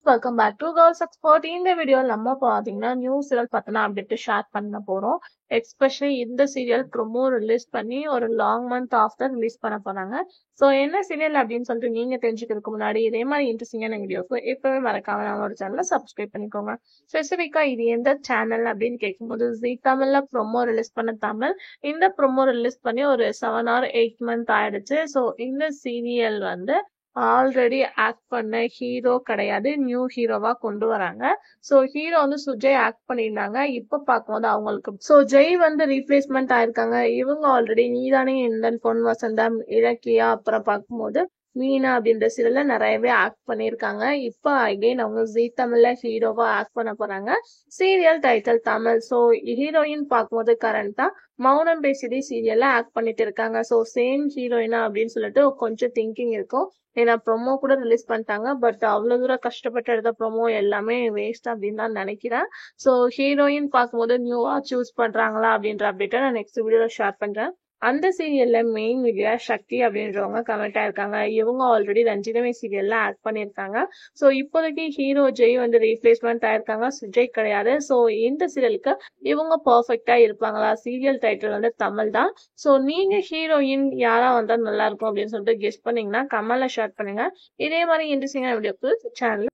Welcome back to girls expert. இந்த வீடியோவில் நம்ம பார்த்தீங்கன்னா நியூ சீரியல் பார்த்தோன்னா அப்டேட் ஷேர் பண்ண போகிறோம். எஸ்பெஷலி இந்த சீரியல் ப்ரொமோ ரிலீஸ் பண்ணி ஒரு லாங் மந்த் ஆஃப்டர் ரிலீஸ் பண்ண போகிறாங்க. ஸோ என்ன சீரியல் அப்படின்னு சொல்லிட்டு நீங்கள் தெரிஞ்சுக்கிறதுக்கு முன்னாடி இதே மாதிரி இன்ட்ரெஸ்டிங்கான வீடியோக்கு எப்போவே மறக்காம நம்மளோட சேனலை சப்ஸ்கிரைப் பண்ணிக்கோங்க. ஸ்பெசிஃபிக்காக இது எந்த சேனல் அப்படின்னு கேட்கும்போது ஜீ தமிழ்ல ப்ரொமோ ரிலீஸ் பண்ண தமிழ். இந்த ப்ரொமோ ரிலீஸ் பண்ணி ஒரு 7 or 8 month ஆயிடுச்சு. ஸோ இந்த சீரியல் ஆல்ரெடி ஆக்ட் பண்ண ஹீரோ கிடையாது, நியூ ஹீரோவா கொண்டு வராங்க. சோ ஹீரோ சுஜய் ஆக்ட் பண்ணியிருந்தாங்க. இப்ப பார்க்கும்போது அவங்களுக்கு ஜெய் ரீப்ளேஸ்மெண்ட் ஆயிருக்காங்க. இவங்க ஆல்ரெடி நீதானே எந்தன் பொன் வசந்தம், இலக்கியா, அப்புறம் பார்க்கும்போது மீனா அப்படின்ற சீரியல்ல நிறையவே ஆக்ட் பண்ணியிருக்காங்க. இப்ப அகைன் அவங்க ஜீ தமிழ்ல ஹீரோவா ஆக்ட் பண்ண போறாங்க. Serial title Tamil. So heroine பார்க்கும்போது கரண்டா மௌனம் பேசியதே சீரியல்ல ஆக்ட் பண்ணிட்டு இருக்காங்க. ஸோ சேம் ஹீரோயினா அப்படின்னு சொல்லிட்டு கொஞ்சம் திங்கிங் இருக்கும். ஏன்னா ப்ரொமோ கூட ரிலீஸ் பண்ணிட்டாங்க. பட் அவ்வளவு தூரம் கஷ்டப்பட்டு எடுத்த ப்ரொமோ எல்லாமே வேஸ்ட் அப்படின்னு தான் நினைக்கிறேன். ஸோ ஹீரோயின் பார்க்கும்போது நியூவா சூஸ் பண்றாங்களா அப்படின்ற அப்டேட்டை நான் நெக்ஸ்ட் வீடியோல ஷேர் பண்றேன். அந்த சீரியல்ல மெயின் வீடியோ சக்தி அப்படின்றவங்க கமெண்ட் ஆயிருக்காங்க. இவங்க ஆல்ரெடி ரஞ்சிதமே சீரியல்ல ஆக்ட் பண்ணியிருக்காங்க. ஸோ இப்போதைக்கு ஹீரோ ஜெய் ரீப்ளேஸ்மெண்ட் ஆயிருக்காங்க, சுஜய் கிடையாது. ஸோ இந்த சீரியலுக்கு இவங்க பர்ஃபெக்டா இருப்பாங்களா? சீரியல் டைட்டில் தமிழ் தான். ஸோ நீங்க ஹீரோயின் யாரா வந்தா நல்லா இருக்கும் அப்படின்னு சொல்லிட்டு கெஸ்ட் பண்ணீங்கன்னா கமெண்ட்ல ஷேர் பண்ணுங்க. இதே மாதிரி இன்ட்ரெஸ்டிங்கான வீடியோக்கு சேனல்